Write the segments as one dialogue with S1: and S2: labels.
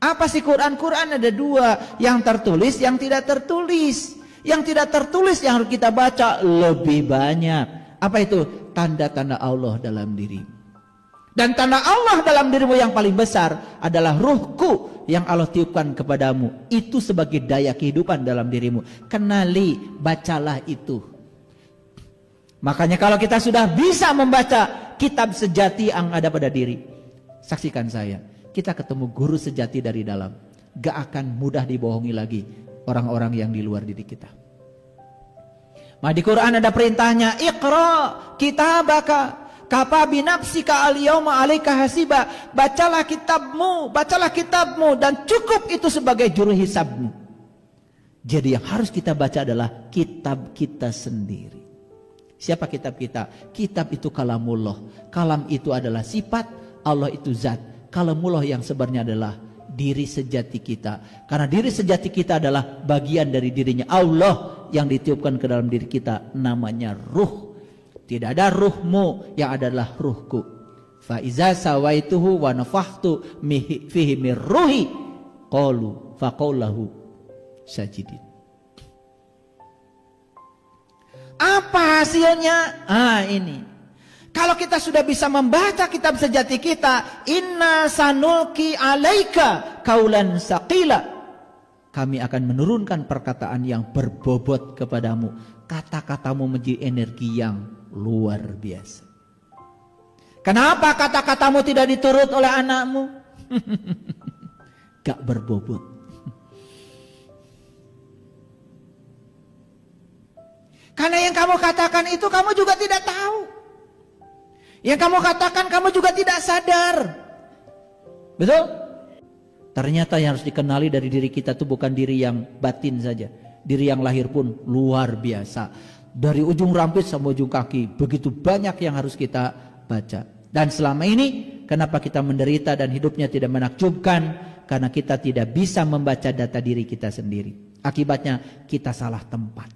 S1: Apa sih Quran? Quran ada dua, yang tertulis, yang tidak tertulis. Yang tidak tertulis yang harus kita baca lebih banyak. Apa itu? Tanda-tanda Allah dalam dirimu. Dan tanda Allah dalam dirimu yang paling besar adalah ruhku yang Allah tiupkan kepadamu. Itu sebagai daya kehidupan dalam dirimu. Kenali, bacalah itu. Makanya kalau kita sudah bisa membaca kitab sejati yang ada pada diri, saksikan saya, kita ketemu guru sejati dari dalam. Gak akan mudah dibohongi lagi orang-orang yang di luar diri kita. Di Quran ada perintahnya, Iqra kitabaka kafa binafsika al-yawma 'alaika hasiba. Bacalah kitabmu dan cukup itu sebagai juru hisabmu. Jadi yang harus kita baca adalah kitab kita sendiri. Siapa kitab kita? Kitab itu kalamullah. Kalam itu adalah sifat, Allah itu zat. Kalamullah yang sebenarnya adalah diri sejati kita. Karena diri sejati kita adalah bagian dari dirinya Allah yang ditiupkan ke dalam diri kita, namanya ruh. Tidak ada ruhmu, yang adalah ruhku. Fa iza sawaituhu wa nafakhtu fihi mir ruhi qalu faqaulahu sajidin. Apa hasilnya? Ini. Kalau kita sudah bisa membaca kitab sejati kita, inna sanulki alaika kaulan saqila. Kami akan menurunkan perkataan yang berbobot kepadamu. Kata-katamu menjadi energi yang luar biasa. Kenapa kata-katamu tidak diturut oleh anakmu? Gak berbobot. Karena yang kamu katakan itu kamu juga tidak tahu. Yang kamu katakan kamu juga tidak sadar. Betul? Ternyata yang harus dikenali dari diri kita itu bukan diri yang batin saja. Diri yang lahir pun luar biasa. Dari ujung rambut sampai ujung kaki. Begitu banyak yang harus kita baca. Dan selama ini kenapa kita menderita dan hidupnya tidak menakjubkan? Karena kita tidak bisa membaca data diri kita sendiri. Akibatnya kita salah tempat.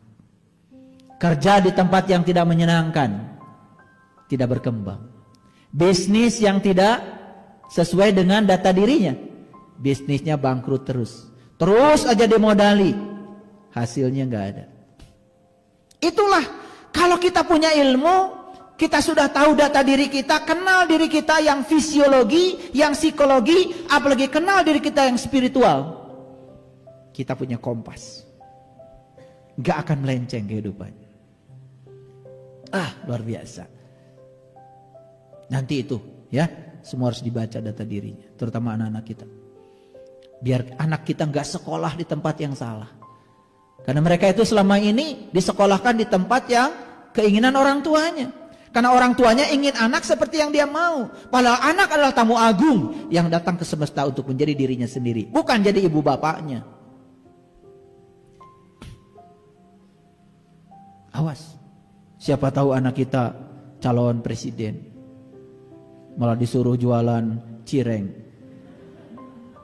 S1: Kerja di tempat yang tidak menyenangkan. Tidak berkembang. Bisnis yang tidak sesuai dengan data dirinya. Bisnisnya bangkrut terus. Terus aja dimodali. Hasilnya nggak ada. Itulah kalau kita punya ilmu, kita sudah tahu data diri kita, kenal diri kita yang fisiologi, yang psikologi, apalagi kenal diri kita yang spiritual. Kita punya kompas. Nggak akan melenceng kehidupannya. Luar biasa. Nanti itu ya, semua harus dibaca data dirinya, terutama anak-anak kita. Biar anak kita nggak sekolah di tempat yang salah. Karena mereka itu selama ini disekolahkan di tempat yang keinginan orang tuanya. Karena orang tuanya ingin anak seperti yang dia mau. Padahal anak adalah tamu agung yang datang ke semesta untuk menjadi dirinya sendiri. Bukan jadi ibu bapaknya. Awas. Siapa tahu anak kita calon presiden. Malah disuruh jualan cireng.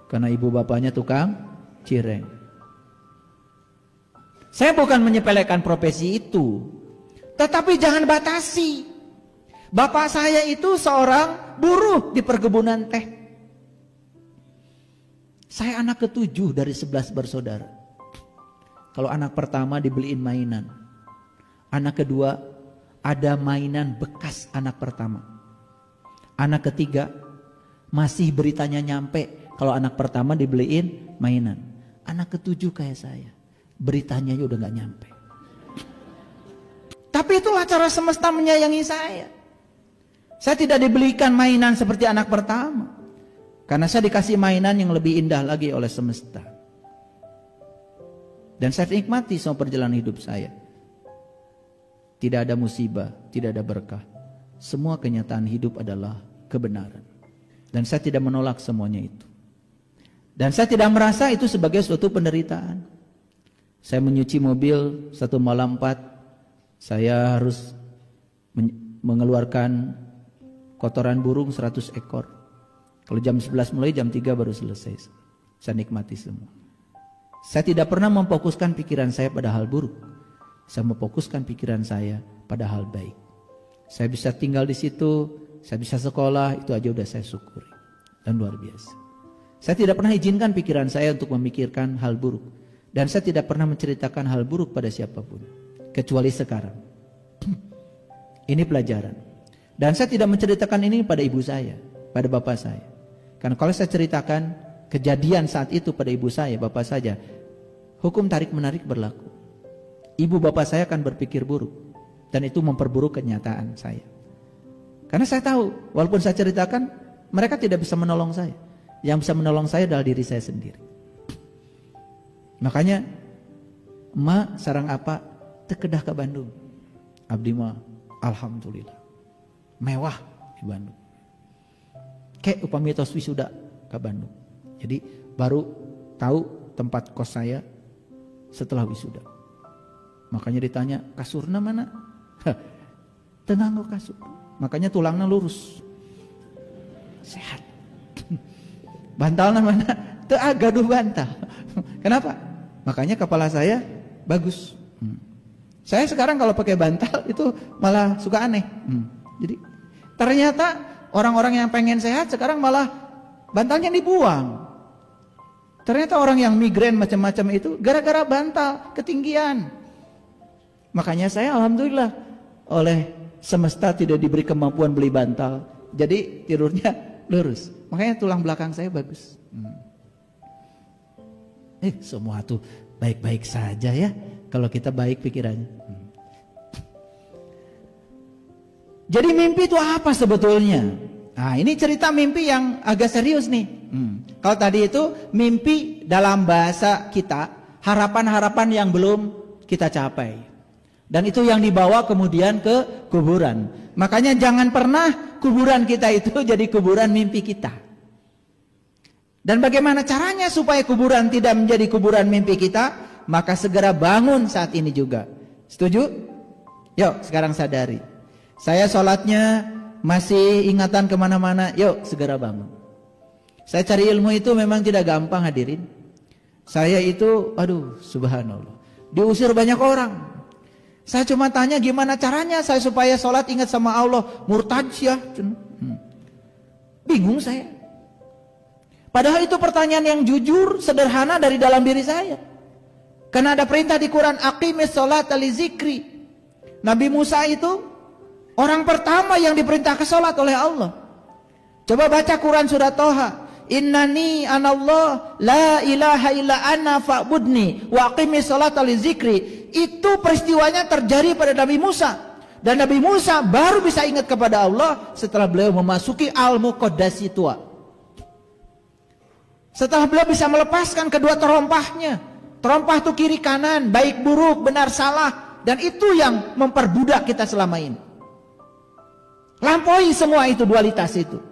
S1: Karena ibu bapaknya tukang cireng. Saya bukan menyepelekan profesi itu. Tetapi jangan batasi. Bapak saya itu seorang buruh di perkebunan teh. Saya anak ke-7 dari 11 bersaudara. Kalau anak pertama dibeliin mainan. Anak kedua ada mainan bekas anak pertama. Anak ketiga masih beritanya nyampe. Kalau anak pertama dibeliin mainan. Anak ke-7 kayak saya. Beritanya udah gak nyampe. Tapi itulah cara semesta menyayangi saya. Saya tidak dibelikan mainan seperti anak pertama. Karena saya dikasih mainan yang lebih indah lagi oleh semesta. Dan saya nikmati semua perjalanan hidup saya. Tidak ada musibah, tidak ada berkah. Semua kenyataan hidup adalah kebenaran. Dan saya tidak menolak semuanya itu. Dan saya tidak merasa itu sebagai suatu penderitaan. Saya menyuci mobil 1 malam 4. Saya harus mengeluarkan kotoran burung 100 ekor. Kalau jam 11 mulai, jam 3 baru selesai. Saya nikmati semua. Saya tidak pernah memfokuskan pikiran saya pada hal buruk. Saya memfokuskan pikiran saya pada hal baik. Saya bisa tinggal di situ, saya bisa sekolah, itu aja udah saya syukuri. Dan luar biasa. Saya tidak pernah izinkan pikiran saya untuk memikirkan hal buruk. Dan saya tidak pernah menceritakan hal buruk pada siapapun. Kecuali sekarang. Ini pelajaran. Dan saya tidak menceritakan ini pada ibu saya, pada bapak saya. Karena kalau saya ceritakan kejadian saat itu pada ibu saya, bapak saja, hukum tarik-menarik berlaku. Ibu bapak saya akan berpikir buruk. Dan itu memperburuk kenyataan saya. Karena saya tahu, walaupun saya ceritakan, mereka tidak bisa menolong saya. Yang bisa menolong saya adalah diri saya sendiri. Makanya, ma sarang apa tekedah ke Bandung. Abdi mah alhamdulillah mewah di Bandung. Kayak upami tos wisuda ke Bandung. Jadi baru tahu tempat kos saya setelah wisuda. Makanya ditanya, kasurna mana? Tenang kok kasur. Makanya tulangnya lurus. Sehat. Bantalnya mana? Teu gaduh bantal. Kenapa? Makanya kepala saya bagus. Saya sekarang kalau pakai bantal itu malah suka aneh. Jadi ternyata orang-orang yang pengen sehat sekarang malah bantalnya dibuang. Ternyata orang yang migrain macam-macam itu gara-gara bantal ketinggian. Makanya saya alhamdulillah oleh semesta tidak diberi kemampuan beli bantal. Jadi tidurnya lurus. Makanya tulang belakang saya bagus. Semua tuh baik-baik saja ya. Kalau kita baik pikirannya. Jadi mimpi itu apa sebetulnya? Nah ini cerita mimpi yang agak serius nih. Kalau tadi itu mimpi dalam bahasa kita, harapan-harapan yang belum kita capai. Dan itu yang dibawa kemudian ke kuburan. Makanya jangan pernah kuburan kita itu jadi kuburan mimpi kita. Dan bagaimana caranya supaya kuburan tidak menjadi kuburan mimpi kita? Maka segera bangun saat ini juga. Setuju? Yuk sekarang sadari. Saya sholatnya masih ingatan kemana-mana. Yuk segera bangun. Saya cari ilmu itu memang tidak gampang hadirin. Saya itu aduh subhanallah, diusir banyak orang. Saya cuma tanya gimana caranya saya supaya sholat ingat sama Allah. Murtad ya. Bingung saya. Padahal itu pertanyaan yang jujur, sederhana dari dalam diri saya. Karena ada perintah di Quran, aqimis sholata li zikri. Nabi Musa itu orang pertama yang diperintah ke sholat oleh Allah. Coba baca Quran surah Toha. Innani anallah la ilaha illa ana fa'budni wa aqimis sholata li zikri. Itu peristiwanya terjadi pada Nabi Musa. Dan Nabi Musa baru bisa ingat kepada Allah setelah beliau memasuki Al-Muqaddasi tua. Setelah beliau bisa melepaskan kedua terompahnya. Terompah itu kiri kanan, baik buruk, benar salah. Dan itu yang memperbudak kita selama ini. Lampaui semua itu, dualitas itu.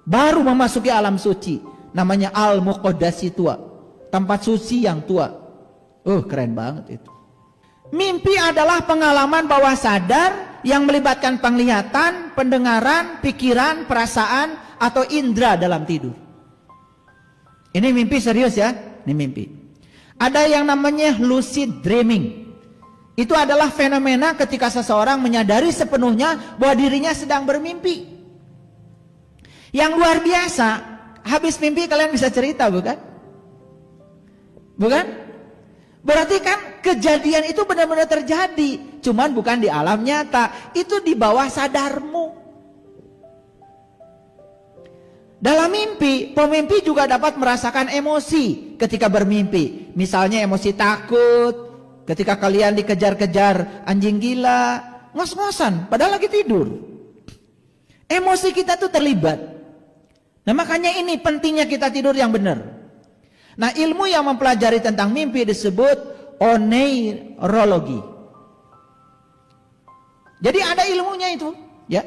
S1: Baru memasuki alam suci. Namanya Al-Muqaddasi tua. Tempat suci yang tua. Keren banget itu. Mimpi adalah pengalaman bawah sadar yang melibatkan penglihatan, pendengaran, pikiran, perasaan, atau indera dalam tidur. Ini mimpi serius ya, ini mimpi. Ada yang namanya lucid dreaming. Itu adalah fenomena ketika seseorang menyadari sepenuhnya bahwa dirinya sedang bermimpi. Yang luar biasa, habis mimpi kalian bisa cerita bukan? Bukan? Berarti kan kejadian itu benar-benar terjadi. Cuman bukan di alam nyata, itu di bawah sadarmu. Dalam mimpi, pemimpi juga dapat merasakan emosi ketika bermimpi. Misalnya emosi takut, ketika kalian dikejar-kejar anjing gila, ngos-ngosan, padahal lagi tidur. Emosi kita tuh terlibat. Nah makanya ini pentingnya kita tidur yang benar. Nah ilmu yang mempelajari tentang mimpi disebut oneirologi. Jadi ada ilmunya itu, ya.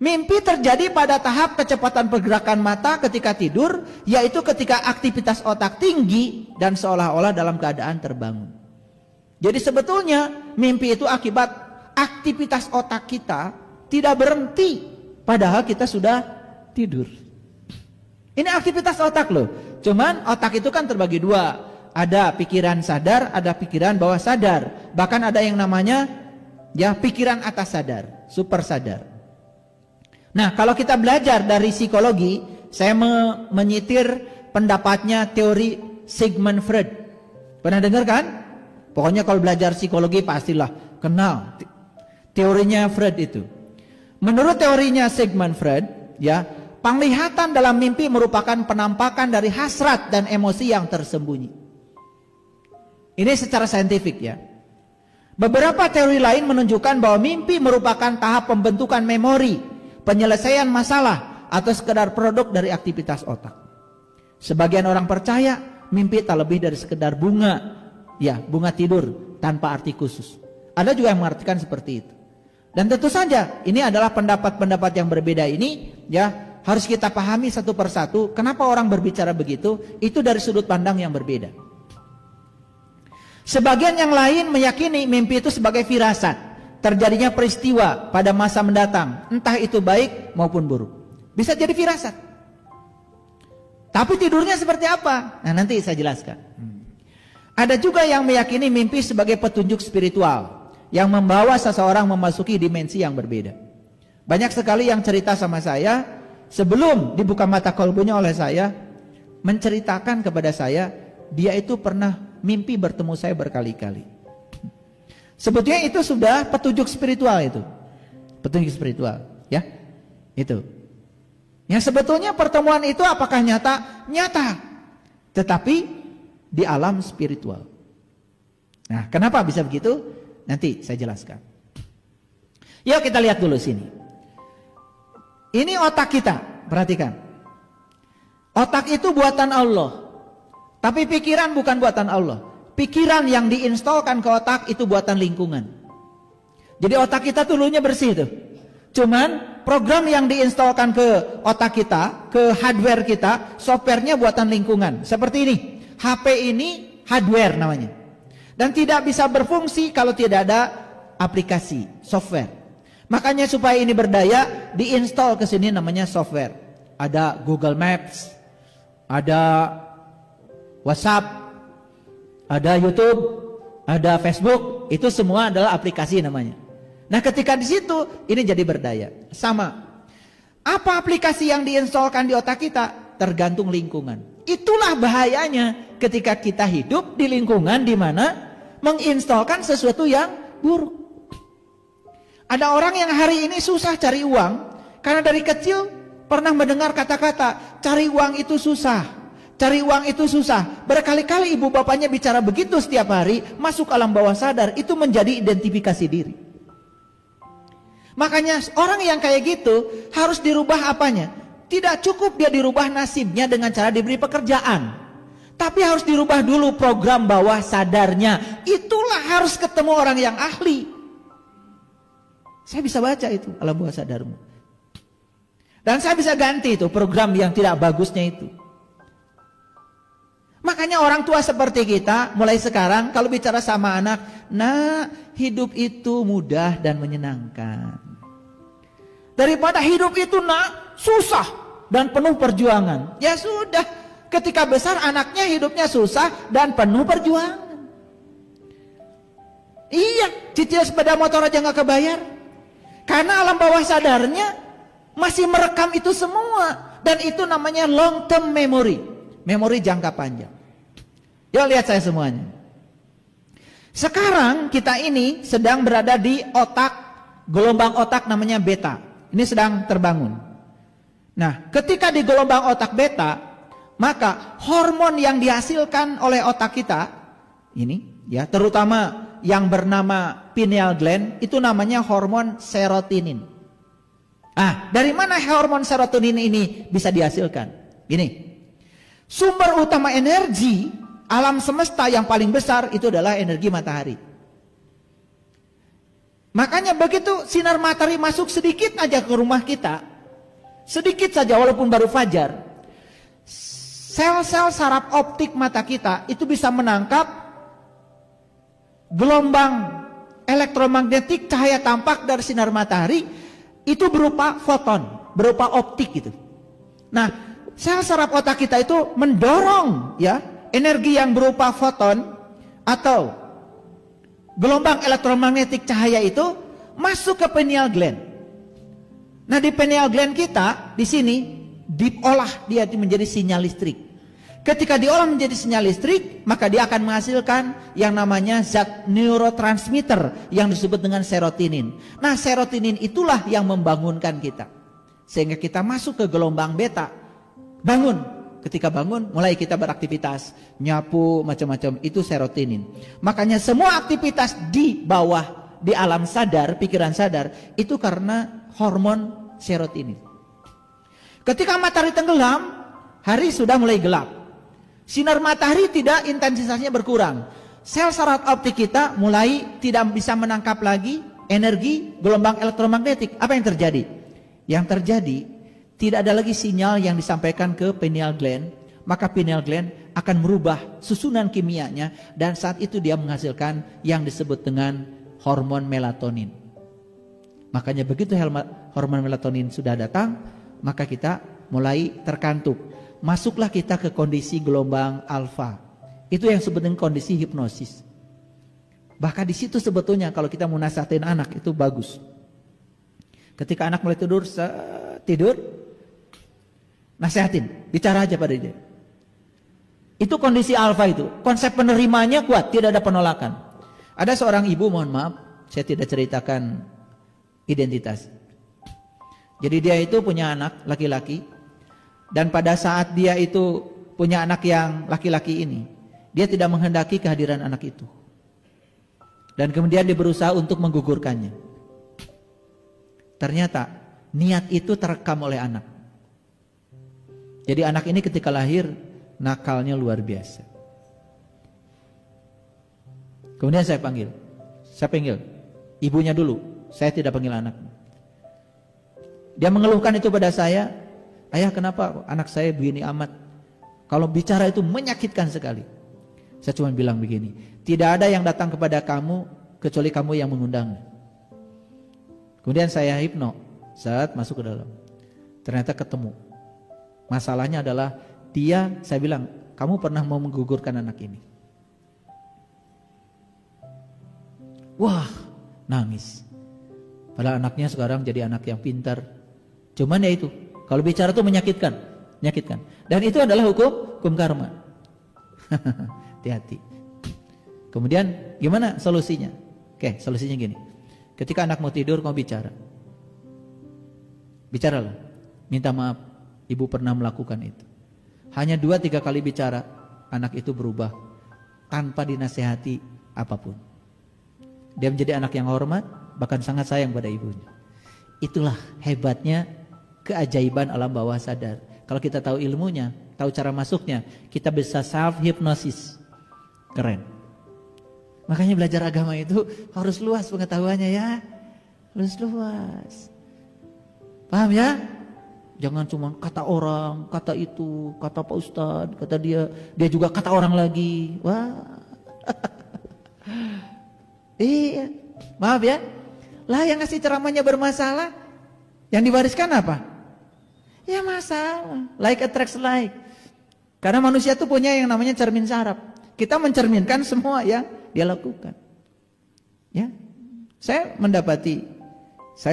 S1: Mimpi terjadi pada tahap kecepatan pergerakan mata ketika tidur, yaitu ketika aktivitas otak tinggi dan seolah-olah dalam keadaan terbangun. Jadi sebetulnya mimpi itu akibat aktivitas otak kita tidak berhenti, padahal kita sudah tidur. Ini aktivitas otak loh. Cuman otak itu kan terbagi dua. Ada pikiran sadar, ada pikiran bawah sadar. Bahkan ada yang namanya ya pikiran atas sadar, super sadar. Nah kalau kita belajar dari psikologi, saya menyitir pendapatnya teori Sigmund Freud. Pernah dengar kan? Pokoknya kalau belajar psikologi pastilah kenal teorinya Freud itu. Menurut teorinya Sigmund Freud, ya, penglihatan dalam mimpi merupakan penampakan dari hasrat dan emosi yang tersembunyi. Ini secara saintifik ya. Beberapa teori lain menunjukkan bahwa mimpi merupakan tahap pembentukan memori, penyelesaian masalah, atau sekedar produk dari aktivitas otak. Sebagian orang percaya mimpi tak lebih dari sekedar bunga, ya, bunga tidur tanpa arti khusus. Ada juga yang mengartikan seperti itu. Dan tentu saja ini adalah pendapat-pendapat yang berbeda ini, ya, harus kita pahami satu persatu. Kenapa orang berbicara begitu? Itu dari sudut pandang yang berbeda. Sebagian yang lain meyakini mimpi itu sebagai firasat, terjadinya peristiwa pada masa mendatang, entah itu baik maupun buruk. Bisa jadi firasat. Tapi tidurnya seperti apa? Nah, nanti saya jelaskan. Ada juga yang meyakini mimpi sebagai petunjuk spiritual yang membawa seseorang memasuki dimensi yang berbeda. Banyak sekali yang cerita sama saya sebelum dibuka mata kolbunya oleh saya, menceritakan kepada saya dia itu pernah mimpi bertemu saya berkali-kali. Sebetulnya itu sudah petunjuk spiritual itu. Petunjuk spiritual, ya. Itu. Yang sebetulnya pertemuan itu apakah nyata? Nyata. Tetapi di alam spiritual. Nah, kenapa bisa begitu? Nanti saya jelaskan. Yuk kita lihat dulu sini. Ini otak kita, perhatikan. Otak itu buatan Allah. Tapi pikiran bukan buatan Allah. Pikiran yang diinstalkan ke otak itu buatan lingkungan. Jadi otak kita dulunya bersih tuh. Cuman program yang diinstalkan ke otak kita, ke hardware kita, softwarenya buatan lingkungan. Seperti ini. HP ini hardware namanya. Dan tidak bisa berfungsi kalau tidak ada aplikasi, software. Makanya supaya ini berdaya, diinstal ke sini namanya software. Ada Google Maps, ada WhatsApp, ada YouTube, ada Facebook, itu semua adalah aplikasi namanya. Nah, ketika di situ ini jadi berdaya. Sama. Apa aplikasi yang diinstalkan di otak kita? Tergantung lingkungan. Itulah bahayanya ketika kita hidup di lingkungan di mana menginstalkan sesuatu yang buruk. Ada orang yang hari ini susah cari uang karena dari kecil pernah mendengar kata-kata cari uang itu susah. Cari uang itu susah. Berkali-kali ibu bapaknya bicara begitu setiap hari, masuk alam bawah sadar, itu menjadi identifikasi diri. Makanya orang yang kayak gitu harus dirubah apanya? Tidak cukup dia dirubah nasibnya dengan cara diberi pekerjaan. Tapi harus dirubah dulu program bawah sadarnya. Itulah harus ketemu orang yang ahli. Saya bisa baca itu alam bawah sadarmu. Dan saya bisa ganti itu program yang tidak bagusnya itu. Makanya orang tua seperti kita mulai sekarang kalau bicara sama anak, nah hidup itu mudah dan menyenangkan. Daripada hidup itu nak susah dan penuh perjuangan. Ya sudah, ketika besar anaknya hidupnya susah dan penuh perjuangan. Iya, cicil sepeda motor aja nggak kebayar. Karena alam bawah sadarnya masih merekam itu semua. Dan itu namanya long term memory. Memori jangka panjang. Yuk lihat saya semuanya. Sekarang kita ini sedang berada di otak, gelombang otak namanya beta. Ini sedang terbangun. Nah, ketika di gelombang otak beta, maka hormon yang dihasilkan oleh otak kita ini, ya, terutama yang bernama pineal gland, itu namanya hormon serotonin. Ah, dari mana hormon serotonin ini bisa dihasilkan? Gini. Sumber utama energi alam semesta yang paling besar itu adalah energi matahari. Makanya begitu sinar matahari masuk sedikit aja ke rumah kita, sedikit saja walaupun baru fajar, sel-sel saraf optik mata kita itu bisa menangkap gelombang elektromagnetik cahaya tampak dari sinar matahari itu berupa foton, berupa optik gitu. Nah, sel saraf otak kita itu mendorong ya energi yang berupa foton atau gelombang elektromagnetik cahaya itu masuk ke pineal gland. Nah, di pineal gland kita di sini diolah dia menjadi sinyal listrik. Ketika diolah menjadi sinyal listrik, maka dia akan menghasilkan yang namanya zat neurotransmitter yang disebut dengan serotonin. Nah, serotonin itulah yang membangunkan kita, sehingga kita masuk ke gelombang beta. Bangun. Ketika bangun, mulai kita beraktivitas, nyapu, macam-macam, itu serotonin. Makanya semua aktivitas di bawah, di alam sadar, pikiran sadar, itu karena hormon serotonin. Ketika matahari tenggelam, hari sudah mulai gelap. Sinar matahari tidak, intensitasnya berkurang. Sel saraf optik kita mulai tidak bisa menangkap lagi energi gelombang elektromagnetik. Apa yang terjadi? Yang terjadi, tidak ada lagi sinyal yang disampaikan ke pineal gland, maka pineal gland akan merubah susunan kimianya dan saat itu dia menghasilkan yang disebut dengan hormon melatonin. Makanya begitu hormon melatonin sudah datang, maka kita mulai terkantuk. Masuklah kita ke kondisi gelombang alfa. Itu yang disebut dengan kondisi hipnosis. Bahkan di situ sebetulnya kalau kita mau nasihatin anak itu bagus. Ketika anak mulai tidur, nasihatin, bicara aja pada dia. Itu kondisi alfa itu. Konsep penerimanya kuat, tidak ada penolakan. Ada seorang ibu, mohon maaf, saya tidak ceritakan identitas. Jadi dia itu punya anak laki-laki, dan pada saat dia itu punya anak yang laki-laki ini, dia tidak menghendaki kehadiran anak itu. Dan kemudian dia berusaha untuk menggugurkannya. Ternyata niat itu terekam oleh anak. Jadi anak ini ketika lahir nakalnya luar biasa. Kemudian saya panggil ibunya dulu, saya tidak panggil anak. Dia mengeluhkan itu pada saya, ayah kenapa anak saya begini amat? Kalau bicara itu menyakitkan sekali. Saya cuma bilang begini, tidak ada yang datang kepada kamu kecuali kamu yang mengundang. Kemudian saya hipno, saat masuk ke dalam, ternyata ketemu. Masalahnya adalah dia, saya bilang, kamu pernah mau menggugurkan anak ini? Wah, nangis. Padahal anaknya sekarang jadi anak yang pintar. Cuman ya itu, kalau bicara itu menyakitkan. Dan itu adalah hukum karma. Hati-hati. Kemudian gimana solusinya? Oke, solusinya gini. Ketika anak mau tidur, kamu bicara. Bicaralah. Minta maaf, ibu pernah melakukan itu. Hanya 2-3 kali bicara, anak itu berubah tanpa dinasehati apapun. Dia menjadi anak yang hormat, bahkan sangat sayang pada ibunya. Itulah hebatnya keajaiban alam bawah sadar. Kalau kita tahu ilmunya, tahu cara masuknya, kita bisa self hypnosis. Keren. Makanya belajar agama itu harus luas pengetahuannya ya. Harus luas. Paham ya? Jangan cuma kata orang, kata itu, kata Pak Ustadz, kata dia juga kata orang lagi. Wah. Iya. Maaf ya. Lah yang ngasih ceramahnya bermasalah, yang diwariskan apa? Ya masalah. Like attracts like. Karena manusia itu punya yang namanya cermin saraf. Kita mencerminkan semua yang dia lakukan. Ya. Saya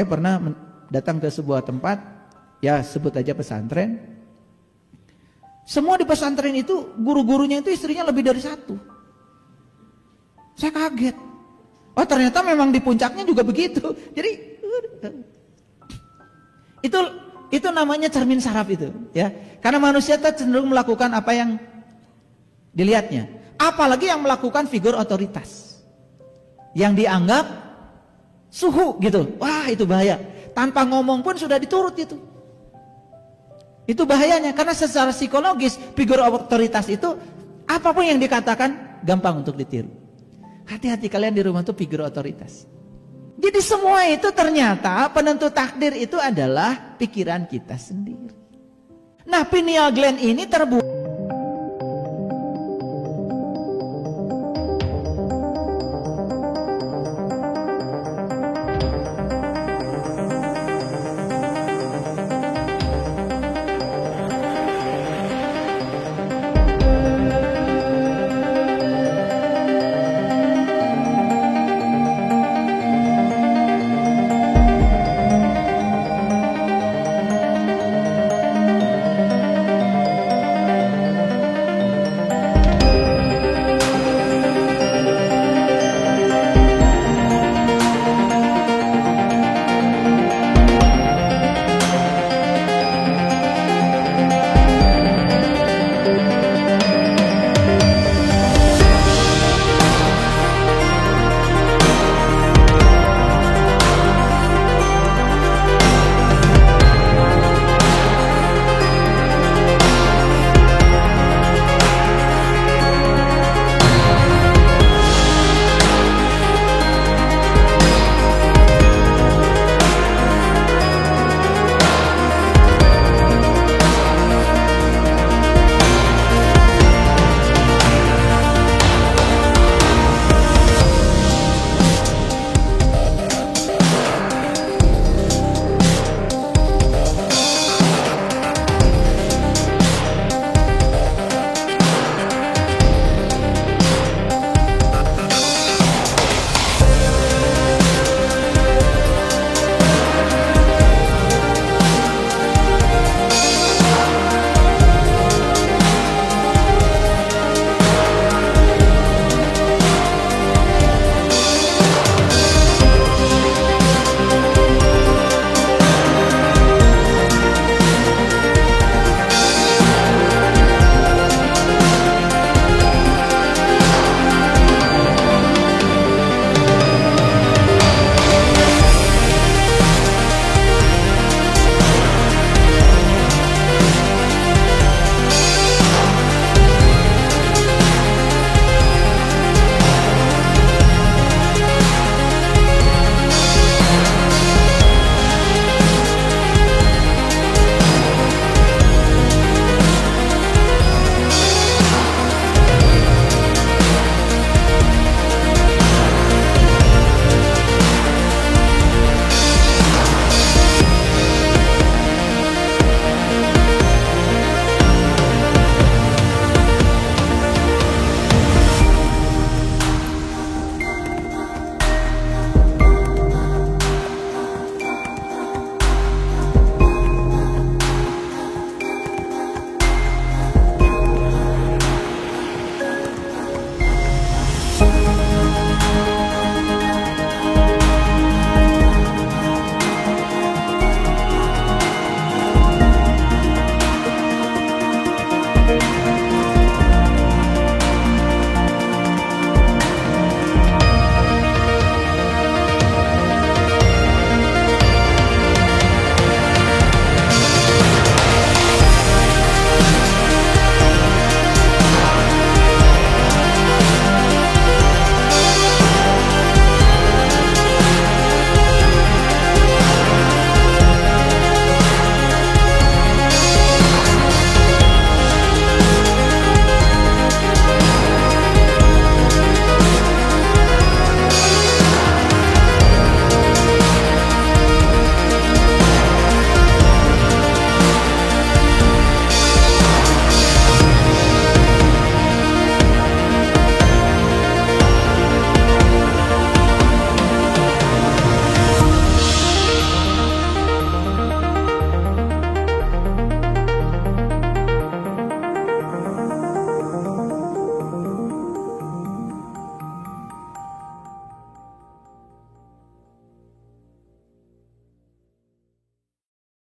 S1: pernah datang ke sebuah tempat, ya sebut aja pesantren. Semua di pesantren itu guru-gurunya itu istrinya lebih dari 1. Saya kaget. Oh ternyata memang di puncaknya juga begitu. Jadi itu namanya cermin saraf itu, ya. Karena manusia itu cenderung melakukan apa yang dilihatnya. Apalagi yang melakukan figur otoritas, yang dianggap suhu gitu. Wah itu bahaya. Tanpa ngomong pun sudah diturut itu. Itu bahayanya karena secara psikologis figur otoritas itu apapun yang dikatakan gampang untuk ditiru. Hati-hati kalian di rumah tuh figur otoritas. Jadi semua itu ternyata penentu takdir itu adalah pikiran kita sendiri. Nah pineal gland ini terbuat